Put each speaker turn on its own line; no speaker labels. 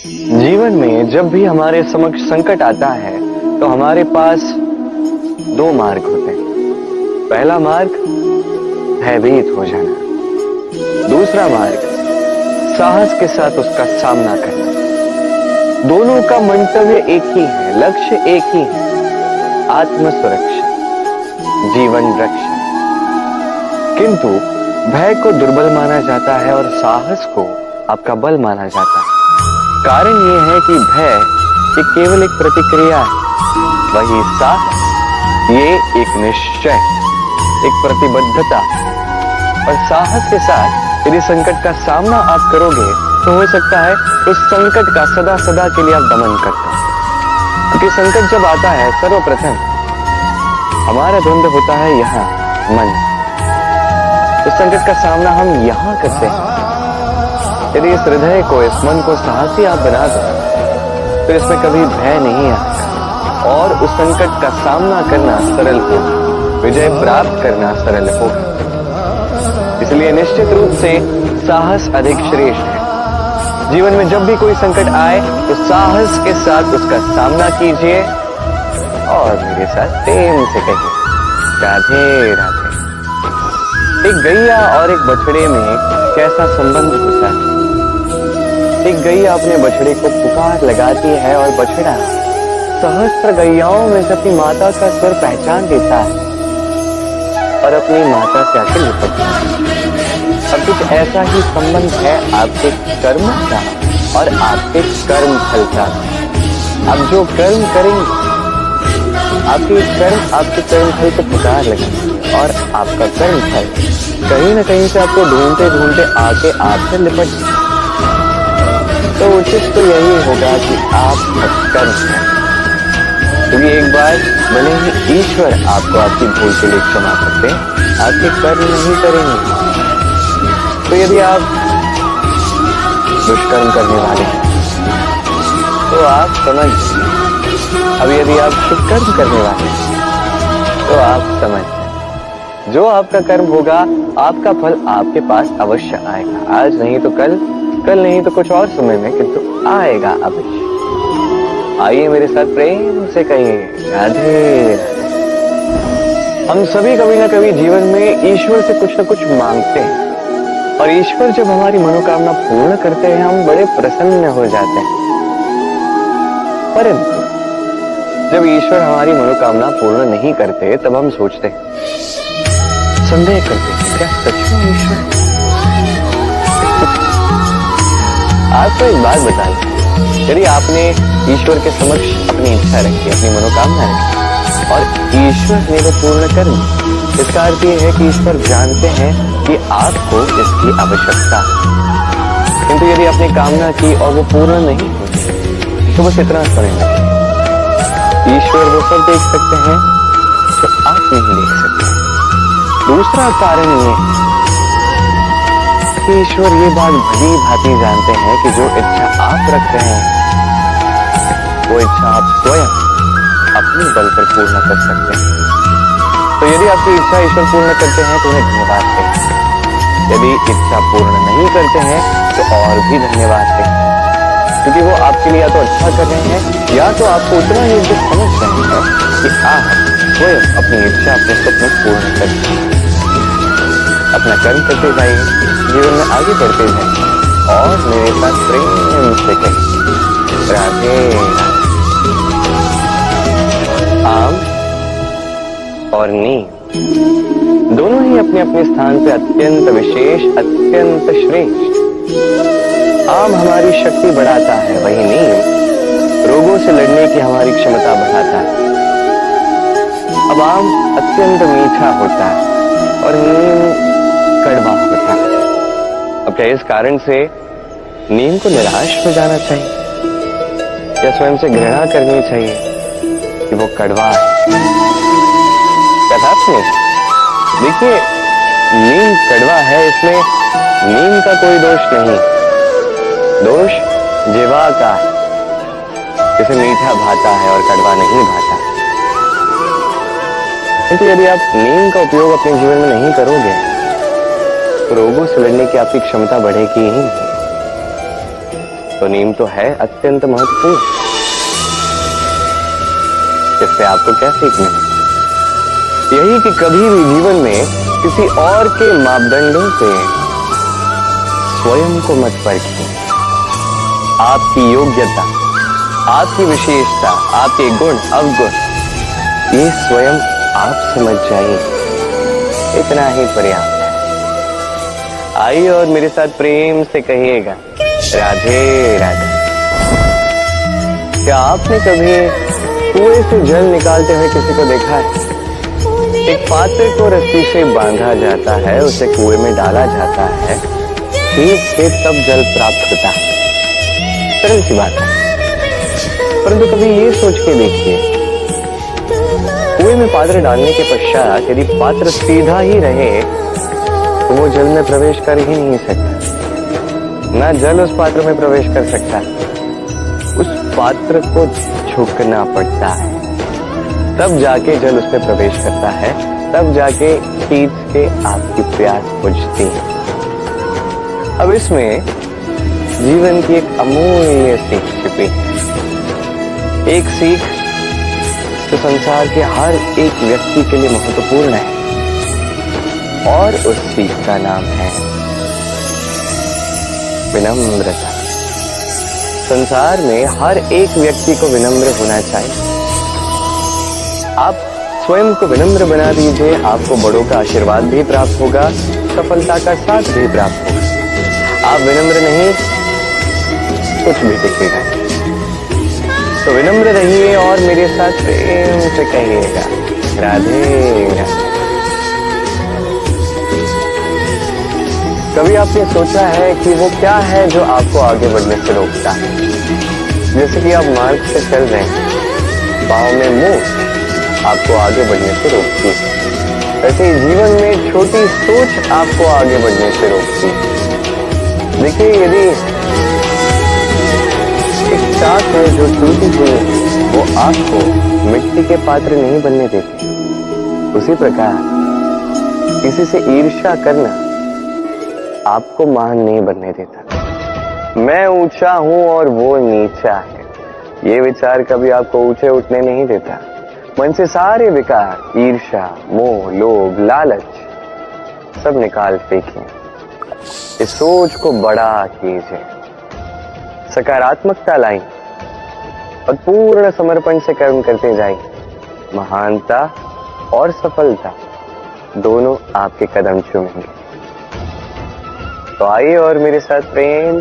जीवन में जब भी हमारे समक्ष संकट आता है तो हमारे पास दो मार्ग होते हैं। पहला मार्ग भयभीत हो जाना, दूसरा मार्ग साहस के साथ उसका सामना करना। दोनों का मंतव्य एक ही है, लक्ष्य एक ही है, आत्म सुरक्षा, जीवन रक्षा। किंतु भय को दुर्बल माना जाता है और साहस को आपका बल माना जाता है। कारण यह है कि भय ये केवल एक प्रतिक्रिया है, वही साहस ये एक निश्चय, एक प्रतिबद्धता। और साहस के साथ यदि संकट का सामना आप करोगे तो हो सकता है उस संकट का सदा सदा के लिए आप दमन करते हो। क्योंकि संकट जब आता है सर्वप्रथम हमारा द्वंद्व होता है यहाँ मन। उस संकट का सामना हम यहाँ करते हैं। यदि इस हृदय को, इस मन को साहसी आप बना दो तो इसमें कभी भय नहीं आता और उस संकट का सामना करना सरल होगा, विजय प्राप्त करना सरल होगा। इसलिए निश्चित रूप से साहस अधिक श्रेष्ठ है। जीवन में जब भी कोई संकट आए तो साहस के साथ उसका सामना कीजिए और मेरे साथ प्रेम से कहिए राधे राधे। एक गैया और एक बछड़े में कैसा संबंध होता है। एक गैया अपने बछड़े को पुकार लगाती है और बछड़ा सहस्त्र गैयाओं में से अपनी माता का स्वर पहचान लेता है और अपनी माता से आके लिपटता है। अब कुछ ऐसा ही संबंध है आपके कर्म का और आपके कर्म फल का। आप जो कर्म करेंगे आपके कर्म फल को पुकार लगेंगे और आपका कर्म फल कहीं न कहीं से आपको ढूंढते ढूंढते आके आपसे लिपट। तो उचित तो यही होगा कि आप कर्म करें, क्योंकि एक बार भले ही ईश्वर आपको आपकी भूल के लिए क्षमा करते, आपके कर्म नहीं करेंगे। तो यदि आप दुष्कर्म करने वाले हैं तो आप समझ, अब यदि आप शुभ कर्म करने वाले हैं तो आप समझ, जो आपका कर्म होगा आपका फल आपके पास अवश्य आएगा। आज नहीं तो कल, कल नहीं तो कुछ और समय में, किंतु आएगा अवश्य। आइए मेरे साथ प्रेम से कहिए राधे। हम सभी कभी ना कभी जीवन में ईश्वर से कुछ ना कुछ मांगते हैं और ईश्वर जब हमारी मनोकामना पूर्ण करते हैं हम बड़े प्रसन्न हो जाते हैं। परंतु जब ईश्वर हमारी मनोकामना पूर्ण नहीं करते तब हम सोचते हैं, संदेह करते हैं, क्या सच में ईश्वर? आपको एक बात बता दूं, यदि आपने ईश्वर के समक्ष अपनी इच्छा रखी, अपनी मनोकामना रखी और ईश्वर ने वो पूर्ण कर दी, इसका अर्थ ये है कि ईश्वर जानते हैं कि आपको इसकी आवश्यकता है। किंतु यदि आपने कामना की और वो पूर्ण नहीं हुई तो बस इतना सुनेंगे, ईश्वर वो सब देख सकते हैं जो आप नहीं देख सकते। दूसरा कारण ये कि ईश्वर ये बात भली भांति जानते हैं कि जो इच्छा आप रख रहे हैं वो इच्छा आप स्वयं अपने बल पर पूर्ण कर सकते हैं। तो यदि आपकी इच्छा ईश्वर पूर्ण करते हैं तो उन्हें धन्यवाद दें। यदि इच्छा पूर्ण नहीं करते हैं तो और भी धन्यवाद दें, क्योंकि वो आपके लिए या तो अच्छा कर रहे हैं या तो आपको उतना ही जो समझ रहे हैं कि आप स्वयं अपनी इच्छा, अपने सपने पूर्ण करते हैं। अपना कर्म करते जाइए, जीवन में आगे बढ़ते जाइए और मेरे साथ प्रेम से कहिए राधे राधे। आम और नीम दोनों ही अपने अपने स्थान पे अत्यंत विशेष, अत्यंत श्रेष्ठ। आम हमारी शक्ति बढ़ाता है, वही नीम रोगों से लड़ने की हमारी क्षमता बढ़ाता है। अब आम अत्यंत मीठा होता है और नीम कड़वा होता है। अब क्या इस कारण से नीम को निराश हो जाना चाहिए या स्वयं से घृणा करनी चाहिए कि वो कड़वा है? कदापि देखिए, नीम कड़वा है, इसमें नीम का कोई दोष नहीं, दोष जीवा का है। इसे मीठा भाता है और कड़वा नहीं भाता। किंतु यदि आप नीम का उपयोग अपने जीवन में नहीं करोगे तो रोगों से लड़ने की आपकी क्षमता बढ़ेगी ही नहीं। तो नीम तो है अत्यंत महत्वपूर्ण। इससे आपको क्या सीखना है? यही कि कभी भी जीवन में किसी और के मापदंडों से स्वयं को मत परखिए। आपकी योग्यता, आपकी विशेषता, आपके गुण अवगुण, ये स्वयं आप समझ जाइए, इतना ही पर्याप्त है। आइए और मेरे साथ प्रेम से कहिएगा, राधे राधे। क्या आपने कभी कुएं से जल निकालते हुए किसी को देखा है? एक पात्र को रस्सी से बांधा जाता है, उसे कुएं में डाला जाता है, खींच के तब जल प्राप्त होता है। सरल सी बात है, परंतु कभी ये सोच के देखिए, कुएं में पात्र डालने के पश्चात यदि पात्र सीधा ही रहे तो वो जल में प्रवेश कर ही नहीं सकता। ना जल उस पात्र में प्रवेश कर सकता, उस पात्र को झुकना पड़ता है, तब जाके जल उसमें प्रवेश करता है, तब जाके खींच के आपकी प्यास बुझती है। अब इसमें जीवन की एक अमूल्य सीख छिपी है, एक सीख जो संसार के हर एक व्यक्ति के लिए महत्वपूर्ण है, और उस सीख का नाम है विनम्रता। संसार में हर एक व्यक्ति को विनम्र होना चाहिए। आप स्वयं को विनम्र बना दीजिए, आपको बड़ों का आशीर्वाद भी प्राप्त होगा, सफलता का साथ भी प्राप्त होगा। आप विनम्र नहीं, कुछ भी दिखेगा। तो विनम्र रहिए और मेरे साथ प्रेम से कहिएगा, राधे राधे। कभी आपने सोचा है कि वो क्या है जो आपको आगे बढ़ने से रोकता है? जैसे कि आप मार्ग से चल रहे हैं, पांव में मुंह आपको आगे बढ़ने से रोकती है। ऐसे ही जीवन में छोटी सोच आपको आगे बढ़ने से रोकती है। देखिए, यदि एक चाक है जो टूटी हुई है, वो आपको मिट्टी के पात्र नहीं बनने देती। उसी प्रकार किसी से ईर्ष्या करना आपको महान नहीं बनने देता। मैं ऊंचा हूं और वो नीचा है, ये विचार कभी आपको ऊंचे उठने नहीं देता। मन से सारे विकार, ईर्ष्या, मोह, लोभ, लालच सब निकाल फेंकिए। इस सोच को बड़ा कीजिए, सकारात्मकता लाइए और पूर्ण समर्पण से कर्म करते जाइए। महानता और सफलता दोनों आपके कदम चूमेंगे। तो आइए और मेरे साथ प्रेम